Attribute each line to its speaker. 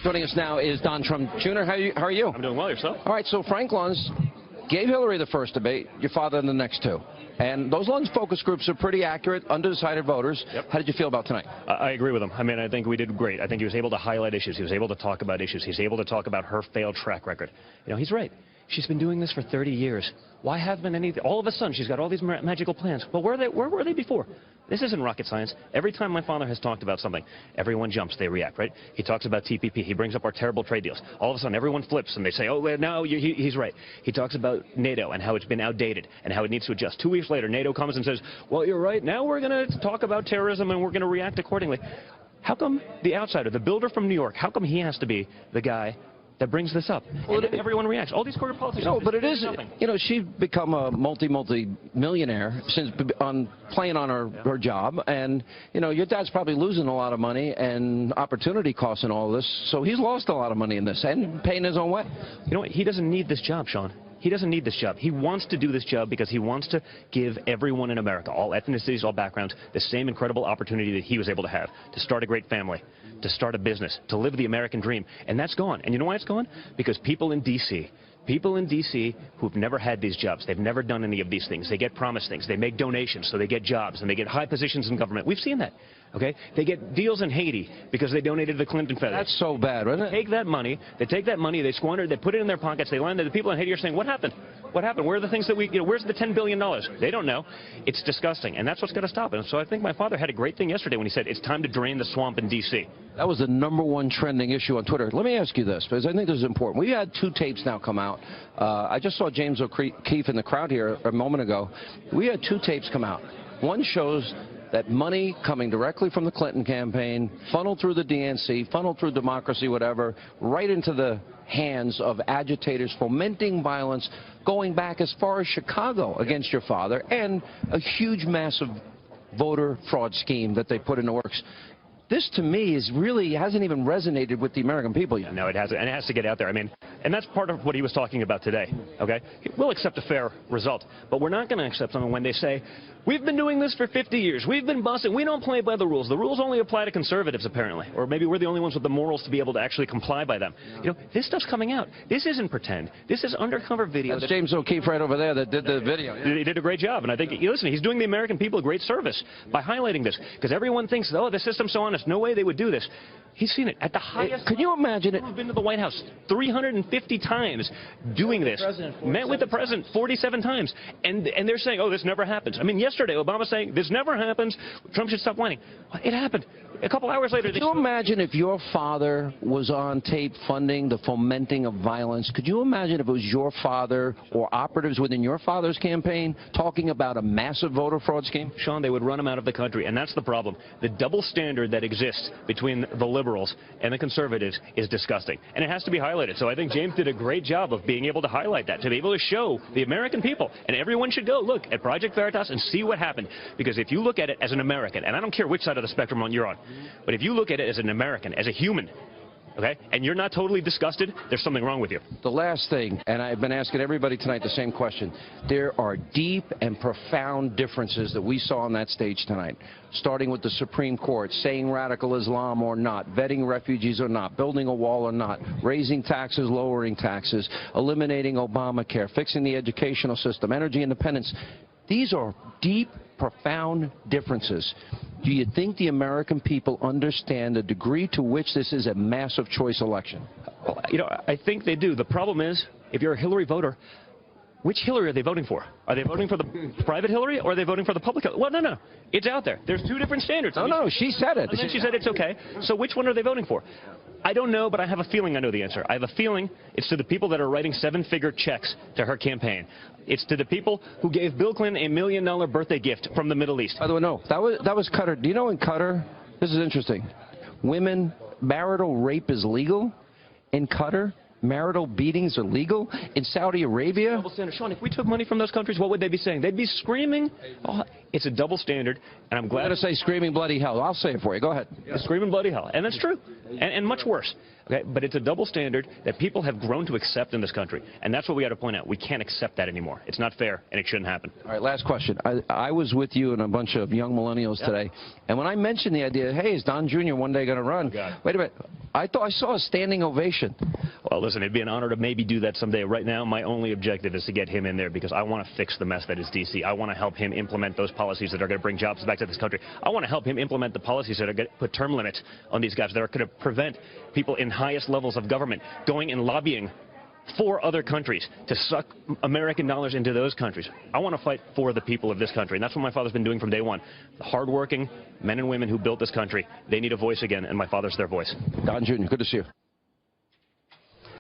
Speaker 1: Joining us now is Don Trump Jr. How are you?
Speaker 2: I'm doing well. Yourself?
Speaker 1: All right, so Frank Luntz gave Hillary the first debate, your father the next two. And those Luntz focus groups are pretty accurate, undecided voters.
Speaker 2: Yep.
Speaker 1: How did you feel about tonight?
Speaker 2: I agree with him. I mean, I think we did great. I think he was able to highlight issues. He was able to talk about issues. He's able to talk about her failed track record. You know, he's right. She's been doing this for 30 years. Why haven't any? All of a sudden, she's got all these magical plans. Well, where were they before? This isn't rocket science. Every time my father has talked about something, everyone jumps, they react, right? He talks about TPP. He brings up our terrible trade deals. All of a sudden, everyone flips, and they say, oh, no, he's right. He talks about NATO and how it's been outdated and how it needs to adjust. 2 weeks later, NATO comes and says, well, you're right. Now we're going to talk about terrorism, and we're going to react accordingly. How come the outsider, the builder from New York, how come he has to be the guy that brings this up? Well, and everyone reacts. All these corporate politicians.
Speaker 1: No, but it is. You know, she's become a multi-millionaire since playing on her job, and you know, your dad's probably losing a lot of money and opportunity costs and all this. So he's lost a lot of money in this and paying his own way.
Speaker 2: You know what? He doesn't need this job, Sean. He doesn't need this job. He wants to do this job because he wants to give everyone in America, all ethnicities, all backgrounds, the same incredible opportunity that he was able to have to start a great family, to start a business, to live the American dream. And that's gone. And you know why it's gone? Because people in D.C. who've never had these jobs, they've never done any of these things. They get promised things. They make donations, so they get jobs, and they get high positions in government. We've seen that. Okay? They get deals in Haiti because they donated to the Clinton feathers.
Speaker 1: That's so bad, isn't it?
Speaker 2: They take that money, they squander it, they put it in their pockets, they land there. The people in Haiti are saying, what happened? What happened? Where are the things that where's the $10 billion? They don't know. It's disgusting, and that's what's going to stop it. And so I think my father had a great thing yesterday when he said, it's time to drain the swamp in D.C.
Speaker 1: That was the #1 trending issue on Twitter. Let me ask you this, because I think this is important. We had 2 tapes now come out. I just saw James O'Keefe in the crowd here a moment ago. We had 2 tapes come out. One shows that money coming directly from the Clinton campaign, funneled through the DNC, funneled through democracy, whatever, right into the hands of agitators fomenting violence, going back as far as Chicago against your father, and a huge, massive voter fraud scheme that they put into works. This, to me, hasn't even resonated with the American people yet.
Speaker 2: No, it hasn't, and it has to get out there. I mean, and that's part of what he was talking about today, okay? We'll accept a fair result, but we're not going to accept something when they say, we've been doing this for 50 years, we've been busting, we don't play by the rules. The rules only apply to conservatives, apparently, or maybe we're the only ones with the morals to be able to actually comply by them. You know, this stuff's coming out. This isn't pretend. This is undercover video.
Speaker 1: That's James O'Keefe right over there that did the video. Yeah.
Speaker 2: He did a great job, and I think, listen, he's doing the American people a great service by highlighting this, because everyone thinks, oh, the system's so honest, no way they would do this. He's seen it at the highest.
Speaker 1: Could you imagine it?
Speaker 2: We've been to the White House 350 times doing this. Met with the president 47 times. And they're saying, oh, this never happens. I mean, yesterday, Obama saying, this never happens. Trump should stop whining. Well, it happened. A couple hours later.
Speaker 1: Could you imagine if your father was on tape funding the fomenting of violence? Could you imagine if it was your father or operatives within your father's campaign talking about a massive voter fraud scheme?
Speaker 2: Sean, they would run him out of the country. And that's the problem. The double standard that exists between the liberals and the conservatives is disgusting. And it has to be highlighted. So I think James did a great job of being able to highlight that, to be able to show the American people. And everyone should go look at Project Veritas and see what happened. Because if you look at it as an American, and I don't care which side of the spectrum you're on, but if you look at it as an American, as a human, okay, and you're not totally disgusted, there's something wrong with you.
Speaker 1: The last thing, and I've been asking everybody tonight the same question, there are deep and profound differences that we saw on that stage tonight, starting with the Supreme Court saying radical Islam or not, vetting refugees or not, building a wall or not, raising taxes, lowering taxes, eliminating Obamacare, fixing the educational system, energy independence. These are deep, profound differences. Do you think the American people understand the degree to which this is a massive choice election?
Speaker 2: Well, you know, I think they do. The problem is, if you're a Hillary voter, which Hillary are they voting for? Are they voting for the private Hillary, or are they voting for the public Hillary? Well, no. It's out there. There's 2 different standards.
Speaker 1: No, she said it.
Speaker 2: And then she said it's okay. So which one are they voting for? I don't know, but I have a feeling I know the answer. I have a feeling it's to the people that are writing 7-figure checks to her campaign. It's to the people who gave Bill Clinton a $1 million birthday gift from the Middle East.
Speaker 1: By the way, no, that was Qatar. Do you know in Qatar, this is interesting, marital rape is legal in Qatar? Marital beatings are legal in Saudi Arabia?
Speaker 2: Double standard. Sean, if we took money from those countries, what would they be saying? They'd be screaming. Oh, it's a double standard, and I'm glad.
Speaker 1: I'm going to say screaming bloody hell. I'll say it for you. Go ahead.
Speaker 2: Screaming bloody hell. And that's true. And much worse. Okay? But it's a double standard that people have grown to accept in this country. And that's what we got to point out. We can't accept that anymore. It's not fair, and it shouldn't happen.
Speaker 1: All right, last question. I was with you and a bunch of young millennials today, and when I mentioned the idea, hey, is Don Jr. one day going to run? Wait a minute. I thought I saw a standing ovation.
Speaker 2: Well, listen, it'd be an honor to maybe do that someday. Right now, my only objective is to get him in there because I want to fix the mess that is D.C. I want to help him implement those policies that are going to bring jobs back to this country. I want to help him implement the policies that are going to put term limits on these guys that are going to prevent people in highest levels of government going and lobbying for other countries to suck American dollars into those countries. I want to fight for the people of this country, and that's what my father's been doing from day one. The hardworking men and women who built this country, they need a voice again, and my father's their voice.
Speaker 1: Don Jr., good to see you.